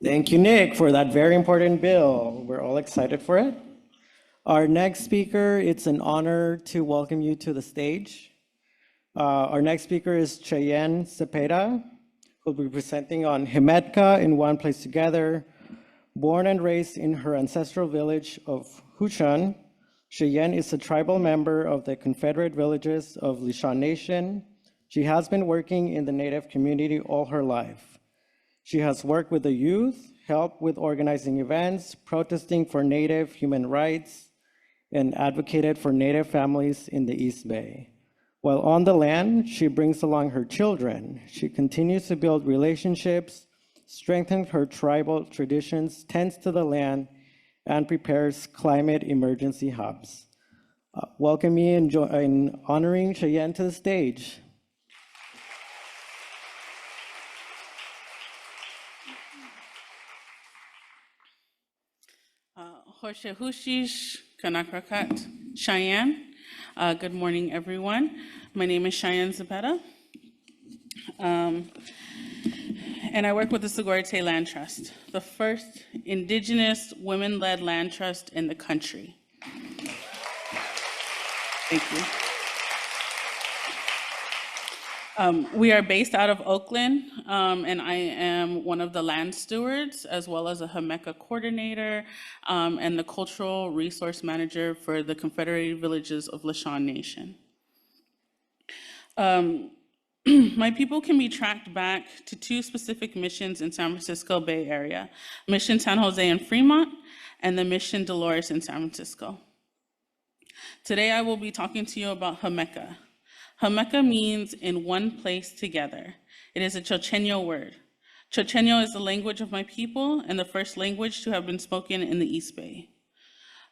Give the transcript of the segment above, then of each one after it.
Thank you, Nick, for that very important bill. We're all excited for it. Our next speaker, it's an honor to welcome you to the stage. Our next speaker is Cheyenne Cepeda, who will be presenting on Himmetka in One Place Together. Born and raised in her ancestral village of Hushan, Cheyenne is a tribal member of the Confederate Villages of Lishan Nation. She has been working in the Native community all her life. She has worked with the youth, helped with organizing events, protesting for Native human rights, and advocated for Native families in the East Bay. While on the land, she brings along her children. She continues to build relationships, strengthens her tribal traditions, tends to the land, and prepares climate emergency hubs. Welcome me in honoring Cheyenne to the stage. Hoshehushish Kanakrakat Cheyenne. Good morning, everyone. My name is Cheyenne Cepeda, and I work with the Sogorea Land Trust, the first Indigenous women-led land trust in the country. Thank you. We are based out of Oakland, and I am one of the land stewards, as well as a Himmetka coordinator and the cultural resource manager for the Confederated Villages of Lishan Nation. My people can be tracked back to two specific missions in San Francisco Bay Area, Mission San Jose in Fremont and the Mission Dolores in San Francisco. Today I will be talking to you about Himmetka. Himmetka means in one place together. It is a Chochenyo word. Chochenyo is the language of my people and the first language to have been spoken in the East Bay.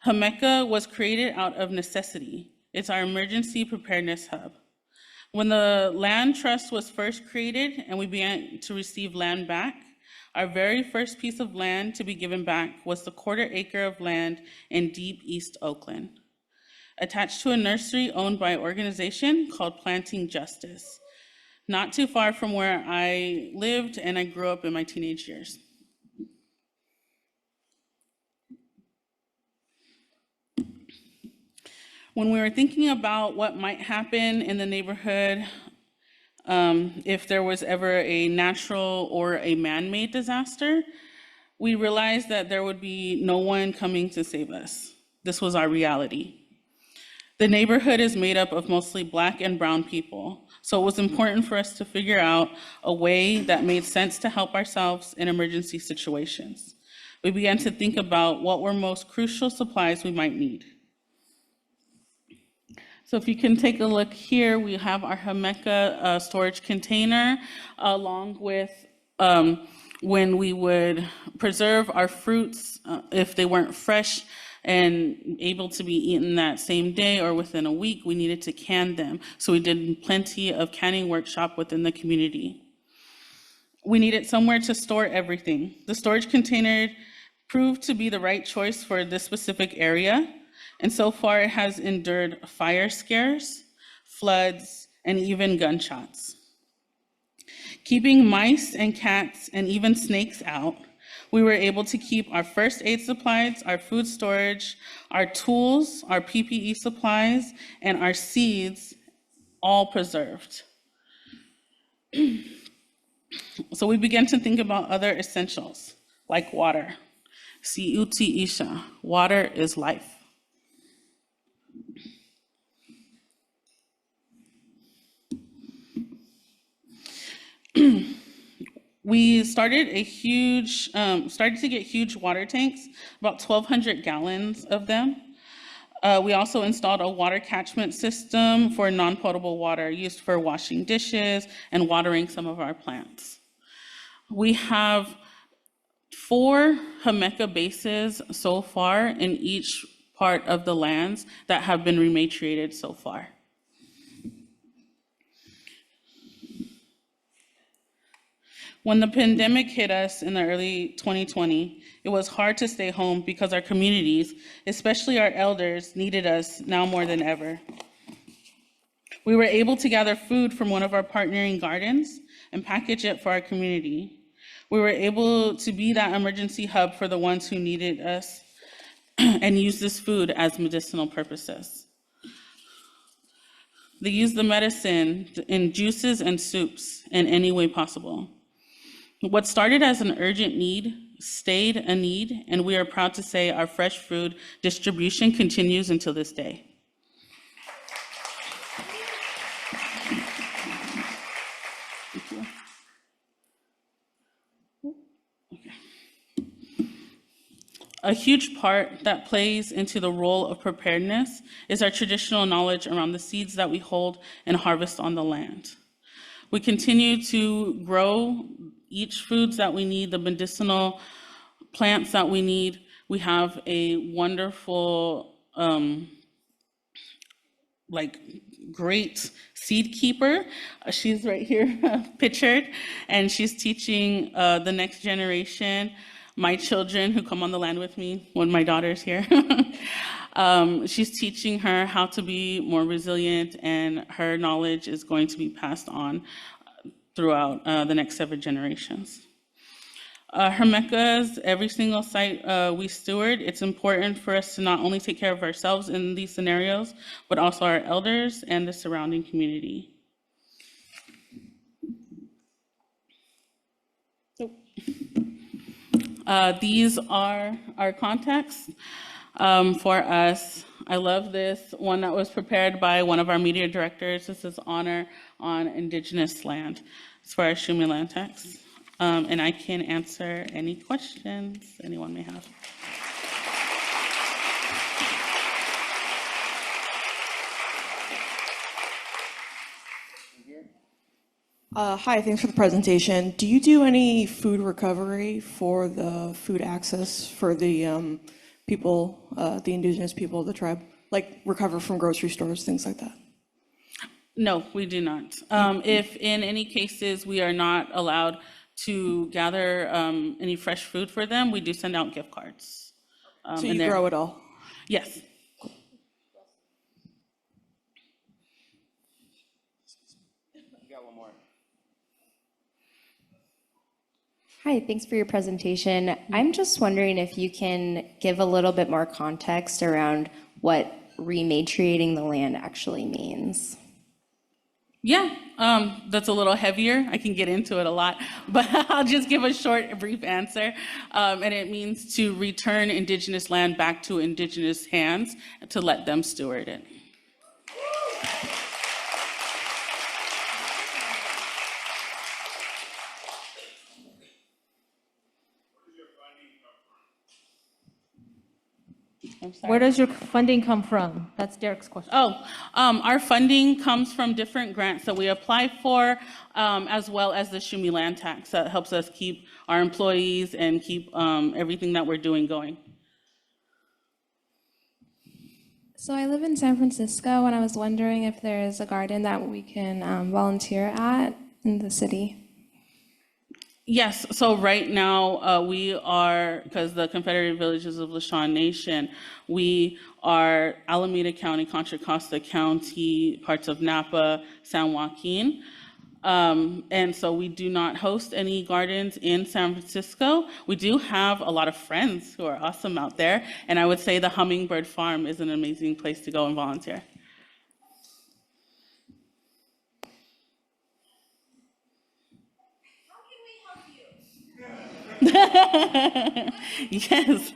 Himmetka was created out of necessity. It's our emergency preparedness hub. When the land trust was first created and we began to receive land back, our very first piece of land to be given back was the 1/4 acre of land in deep East Oakland, attached to a nursery owned by an organization called Planting Justice, not too far from where I lived and I grew up in my teenage years. When we were thinking about what might happen in the neighborhood if there was ever a natural or a man-made disaster, we realized that there would be no one coming to save us. This was our reality. The neighborhood is made up of mostly Black and brown people, so it was important for us to figure out a way that made sense to help ourselves in emergency situations. We began to think about what were most crucial supplies we might need. So if you can take a look here, we have our Himmetka storage container, along with when we would preserve our fruits if they weren't fresh and able to be eaten that same day or within a week, we needed to can them. So we did plenty of canning workshop within the community. We needed somewhere to store everything. The storage container proved to be the right choice for this specific area. And so far it has endured fire scares, floods, and even gunshots. Keeping mice and cats and even snakes out, we were able to keep our first aid supplies, our food storage, our tools, our PPE supplies, and our seeds all preserved. So we began to think about other essentials, like water. Siuti Isha, water is life. We started to get huge water tanks, about 1,200 gallons of them. We also installed a water catchment system for non-potable water used for washing dishes and watering some of our plants. We have 4 Himmetka bases so far in each part of the lands that have been rematriated so far. When the pandemic hit us in the early 2020, it was hard to stay home because our communities, especially our elders, needed us now more than ever. We were able to gather food from one of our partnering gardens and package it for our community. We were able to be that emergency hub for the ones who needed us and use this food as medicinal purposes. They use the medicine in juices and soups in any way possible. What started as an urgent need stayed a need, and we are proud to say our fresh food distribution continues until this day. Thank you. A huge part that plays into the role of preparedness is our traditional knowledge around the seeds that we hold and harvest on the land. We continue to grow each foods that we need, the medicinal plants that we need. We have a wonderful, great seed keeper. She's right here pictured, and she's teaching the next generation, my children who come on the land with me when my daughter's here. She's teaching her how to be more resilient, and her knowledge is going to be passed on throughout the next 7 generations. Himmetka's, every single site we steward, it's important for us to not only take care of ourselves in these scenarios, but also our elders and the surrounding community. These are our contacts for us. I love this one that was prepared by one of our media directors. This is Honor on Indigenous Land. It's for our Shumi land tax. And I can answer any questions anyone may have. Hi, thanks for the presentation. Do you do any food recovery for the food access for the people, the indigenous people of the tribe? Like recover from grocery stores, things like that? No, we do not. If in any cases we are not allowed to gather any fresh food for them, we do send out gift cards. So you grow it all? Yes. Hi, thanks for your presentation. I'm just wondering if you can give a little bit more context around what rematriating the land actually means. Yeah, that's a little heavier. I can get into it a lot, but I'll just give a short, brief answer. And it means to return indigenous land back to indigenous hands to let them steward it. Where does your funding come from? That's Derek's question. Our funding comes from different grants that we apply for, as well as the Shumi land tax that helps us keep our employees and keep everything that we're doing going. So I live in San Francisco, and I was wondering if there is a garden that we can volunteer at in the city. Yes, so right now we are, because the Confederated Villages of Lishan Nation, we are Alameda County, Contra Costa County, parts of Napa, San Joaquin. And so we do not host any gardens in San Francisco. We do have a lot of friends who are awesome out there, and I would say the Hummingbird Farm is an amazing place to go and volunteer. Yes,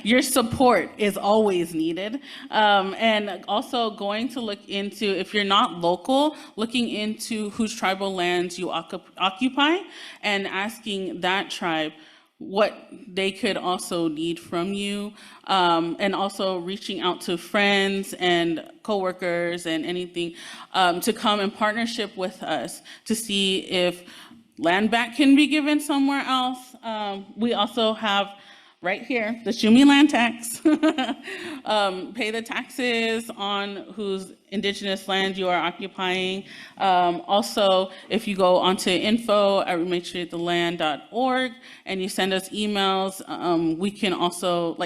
your support is always needed. And also going to look into, if you're not local, looking into whose tribal lands you occupy and asking that tribe what they could also need from you, and also reaching out to friends and coworkers and anything to come in partnership with us to see if land back can be given somewhere else. We also have right here the Shumi land tax. Pay the taxes on whose indigenous land you are occupying. Also, if you go onto info@rematriatetheland.org and you send us emails, we can also,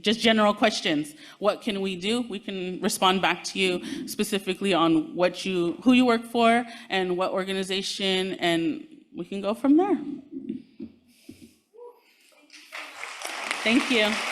just general questions. What can we do? We can respond back to you specifically on who you work for and what organization, and we can go from there. Thank you.